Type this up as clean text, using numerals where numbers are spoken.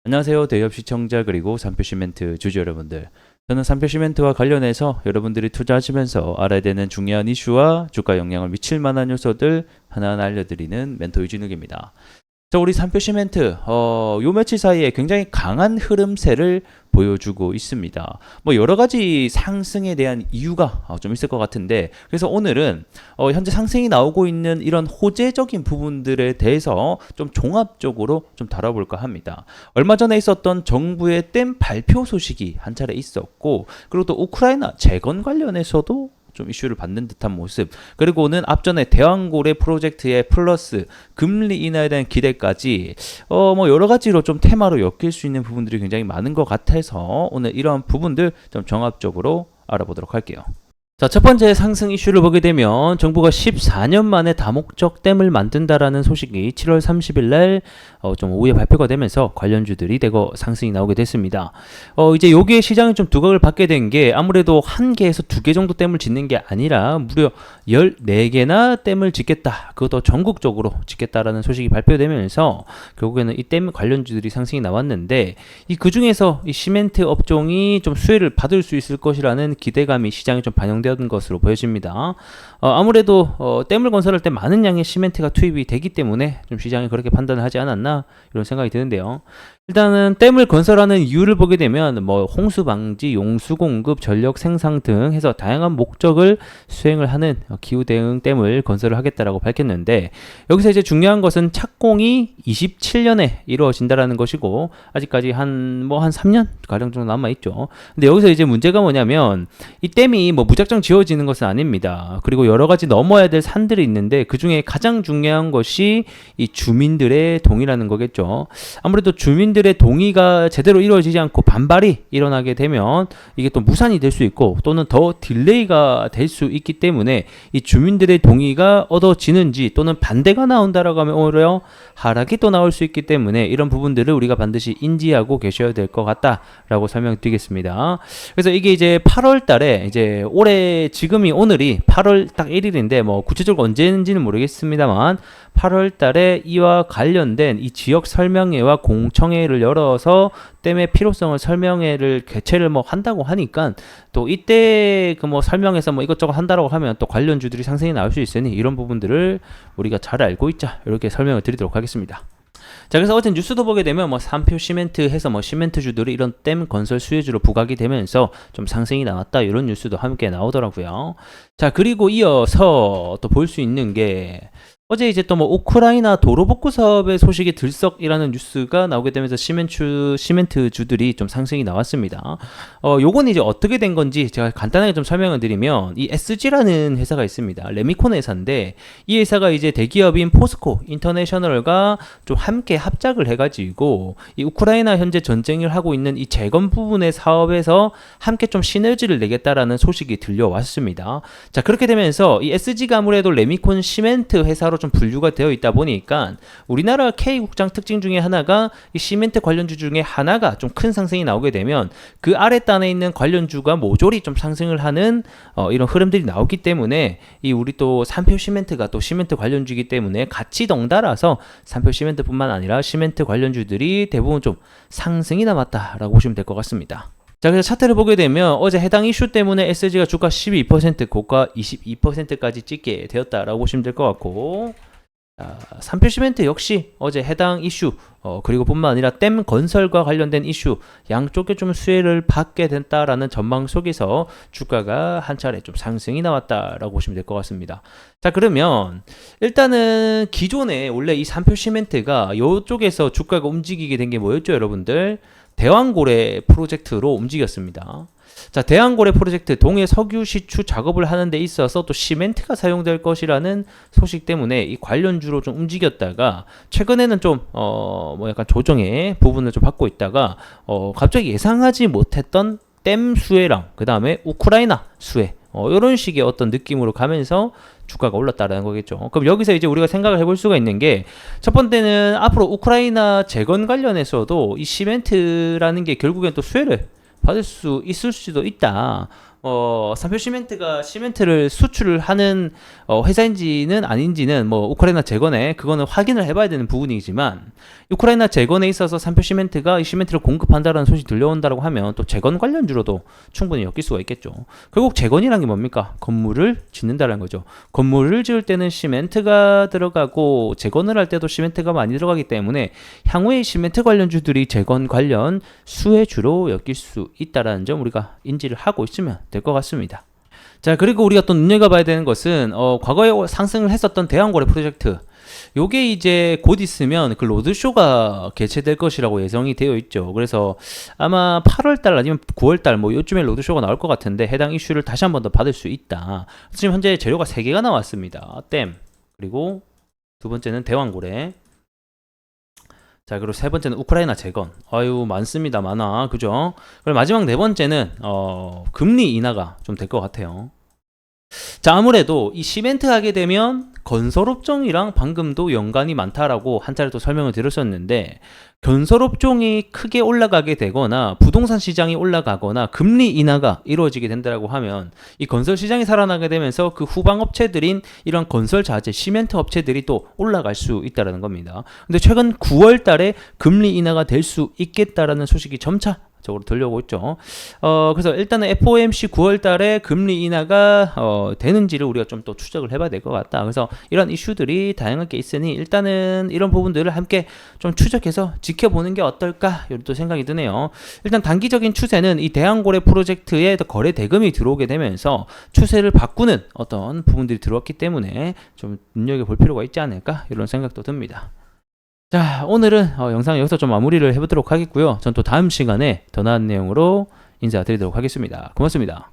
안녕하세요. 대기업 시청자 그리고 산표시멘트 주주 여러분들. 저는 산표시멘트와 관련해서 여러분들이 투자하시면서 알아야 되는 중요한 이슈와 주가 영향을 미칠 만한 요소들 하나하나 알려드리는 멘토 유진욱입니다. 자, 우리 산표시멘트 요 며칠 사이에 굉장히 강한 흐름세를 보여주고 있습니다. 뭐 여러 가지 상승에 대한 이유가 좀 있을 것 같은데, 그래서 오늘은 현재 상승이 나오고 있는 이런 호재적인 부분들에 대해서 좀 종합적으로 좀 다뤄볼까 합니다. 얼마 전에 있었던 정부의 댐 발표 소식이 한 차례 있었고, 그리고 또 우크라이나 재건 관련해서도 좀 이슈를 받는 듯한 모습, 그리고는 앞전에 대왕고래 프로젝트의 플러스 금리 인하에 대한 기대까지 뭐 여러 가지로 좀 테마로 엮일 수 있는 부분들이 굉장히 많은 것 같아서 오늘 이러한 부분들 좀 종합적으로 알아보도록 할게요. 자, 첫 번째 상승 이슈를 보게 되면 정부가 14년 만에 다목적 댐을 만든다라는 소식이 7월 30일 날 좀 오후에 발표가 되면서 관련주들이 대거 상승이 나오게 됐습니다. 이제 여기에 시장이 좀 두각을 받게 된 게 아무래도 한 개에서 두 개 정도 댐을 짓는 게 아니라 무려 14개나 댐을 짓겠다. 그것도 전국적으로 짓겠다라는 소식이 발표되면서 결국에는 이 댐 관련주들이 상승이 나왔는데, 이 그중에서 이 시멘트 업종이 좀 수혜를 받을 수 있을 것이라는 기대감이 시장에 좀 반영되는 것으로 보여집니다. 아무래도 댐을 건설할 때 많은 양의 시멘트가 투입이 되기 때문에 좀 시장이 그렇게 판단을 하지 않았나 이런 생각이 드는데요. 일단은 댐을 건설하는 이유를 보게 되면 뭐 홍수 방지, 용수 공급, 전력 생산 등 해서 다양한 목적을 수행을 하는 기후 대응 댐을 건설을 하겠다라고 밝혔는데, 여기서 이제 중요한 것은 착공이 27년에 이루어진다라는 것이고, 아직까지 한 3년 가량 정도 남아 있죠. 근데 여기서 이제 문제가 뭐냐면 이 댐이 뭐 무작정 지어지는 것은 아닙니다. 그리고 여러 가지 넘어야 될 산들이 있는데, 그 중에 가장 중요한 것이 이 주민들의 동의라는 거겠죠. 아무래도 주민들의 동의가 제대로 이루어지지 않고 반발이 일어나게 되면 이게 또 무산이 될 수 있고, 또는 더 딜레이가 될 수 있기 때문에 이 주민들의 동의가 얻어지는지 또는 반대가 나온다라고 하면 오히려 하락이 또 나올 수 있기 때문에 이런 부분들을 우리가 반드시 인지하고 계셔야 될 것 같다라고 설명드리겠습니다. 그래서 이게 이제 8월 달에 이제 올해 지금이 오늘이 8월 딱 1일인데 뭐 구체적으로 언제인지는 모르겠습니다만 8월 달에 이와 관련된 이 지역 설명회와 공청회를 열어서 댐의 필요성을 설명회를 개최를 뭐 한다고 하니까, 또 이때 그 뭐 설명해서 뭐 이것저것 한다라고 하면 또 관련주들이 상승이 나올 수 있으니 이런 부분들을 우리가 잘 알고 있자, 이렇게 설명을 드리도록 하겠습니다. 자, 그래서 어제 뉴스도 보게 되면 뭐 산표 시멘트 해서 뭐 시멘트주들이 이런 댐 건설 수혜주로 부각이 되면서 좀 상승이 나왔다, 이런 뉴스도 함께 나오더라고요. 자, 그리고 이어서 또 볼 수 있는 게 어제 이제 또 뭐 우크라이나 도로 복구 사업의 소식이 들썩이라는 뉴스가 나오게 되면서 시멘트 주들이 좀 상승이 나왔습니다. 요건 이제 어떻게 된 건지 제가 간단하게 좀 설명을 드리면, 이 SG라는 회사가 있습니다. 레미콘 회사인데, 이 회사가 이제 대기업인 포스코 인터내셔널과 좀 함께 합작을 해가지고 이 우크라이나 현재 전쟁을 하고 있는 이 재건 부분의 사업에서 함께 좀 시너지를 내겠다라는 소식이 들려왔습니다. 자, 그렇게 되면서 이 SG가 아무래도 레미콘 시멘트 회사로 좀 분류가 되어 있다 보니까 우리나라 K국장 특징 중에 하나가 이 시멘트 관련주 중에 하나가 좀 큰 상승이 나오게 되면 그 아랫단에 있는 관련주가 모조리 좀 상승을 하는 이런 흐름들이 나오기 때문에, 이 우리 또 산표 시멘트가 또 시멘트 관련주이기 때문에 같이 덩달아서 산표 시멘트뿐만 아니라 시멘트 관련주들이 대부분 좀 상승이 남았다라고 보시면 될 것 같습니다. 자, 그래서 차트를 보게 되면 어제 해당 이슈 때문에 SG가 주가 12%, 고가 22%까지 찍게 되었다라고 보시면 될 것 같고, 산표 시멘트 역시 어제 해당 이슈 그리고 뿐만 아니라 댐 건설과 관련된 이슈 양쪽에 좀 수혜를 받게 됐다라는 전망 속에서 주가가 한 차례 좀 상승이 나왔다라고 보시면 될 것 같습니다. 자, 그러면 일단은 기존에 원래 이 산표 시멘트가 이쪽에서 주가가 움직이게 된 게 뭐였죠, 여러분들? 대왕고래 프로젝트로 움직였습니다. 자, 대왕고래 프로젝트 동해 석유 시추 작업을 하는 데 있어서 또 시멘트가 사용될 것이라는 소식 때문에 이 관련주로 좀 움직였다가 최근에는 좀 뭐 약간 조정의 부분을 좀 받고 있다가 갑자기 예상하지 못했던 댐 수혜랑 그 다음에 우크라이나 수혜, 이런 식의 어떤 느낌으로 가면서 주가가 올랐다라는 거겠죠. 그럼 여기서 이제 우리가 생각을 해볼 수가 있는 게, 첫 번째는 앞으로 우크라이나 재건 관련해서도 이 시멘트라는 게 결국엔 또 수혜를 받을 수 있을 수도 있다. 삼표시멘트가 시멘트를 수출을 하는 회사인지는 아닌지는 뭐 우크라이나 재건에 그거는 확인을 해봐야 되는 부분이지만, 우크라이나 재건에 있어서 삼표시멘트가 이 시멘트를 공급한다라는 소식이 들려온다고 하면 또 재건 관련주로도 충분히 엮일 수가 있겠죠. 결국 재건이란 게 뭡니까? 건물을 짓는다는 거죠. 건물을 지을 때는 시멘트가 들어가고 재건을 할 때도 시멘트가 많이 들어가기 때문에 향후에 시멘트 관련주들이 재건 관련 수혜주로 엮일 수 있다는 점 우리가 인지를 하고 있으면 될 것 같습니다. 자, 그리고 우리가 또 눈여겨봐야 되는 것은 과거에 상승을 했었던 대왕고래 프로젝트, 요게 이제 곧 있으면 그 로드쇼가 개최될 것이라고 예정이 되어 있죠. 그래서 아마 8월달 아니면 9월달 뭐 요쯤에 로드쇼가 나올 것 같은데 해당 이슈를 다시 한 번 더 받을 수 있다. 지금 현재 재료가 3개가 나왔습니다. 댐, 그리고 두 번째는 대왕고래, 자, 그리고 세 번째는 우크라이나 재건. 아유, 많습니다. 많아. 그죠? 그리고 마지막 네 번째는 금리 인하가 좀 될 것 같아요. 자, 아무래도 이 시멘트 하게 되면 건설업종이랑 방금도 연관이 많다라고 한 차례 또 설명을 드렸었는데, 건설업종이 크게 올라가게 되거나 부동산 시장이 올라가거나 금리 인하가 이루어지게 된다고 하면 이 건설 시장이 살아나게 되면서 그 후방 업체들인 이런 건설 자재, 시멘트 업체들이 또 올라갈 수 있다는 겁니다. 근데 최근 9월 달에 금리 인하가 될 수 있겠다라는 소식이 점차 적으로 들려오고 있죠. 그래서 일단은 FOMC 9월 달에 금리 인하가 되는지를 우리가 좀 또 추적을 해봐야 될 것 같다. 그래서 이런 이슈들이 다양하게 있으니 일단은 이런 부분들을 함께 좀 추적해서 지켜보는 게 어떨까, 이런 또 생각이 드네요. 일단 단기적인 추세는 이 대왕고래 프로젝트에 거래 대금이 들어오게 되면서 추세를 바꾸는 어떤 부분들이 들어왔기 때문에 좀 눈여겨볼 필요가 있지 않을까, 이런 생각도 듭니다. 자, 오늘은 영상 여기서 좀 마무리를 해보도록 하겠고요. 전 또 다음 시간에 더 나은 내용으로 인사드리도록 하겠습니다. 고맙습니다.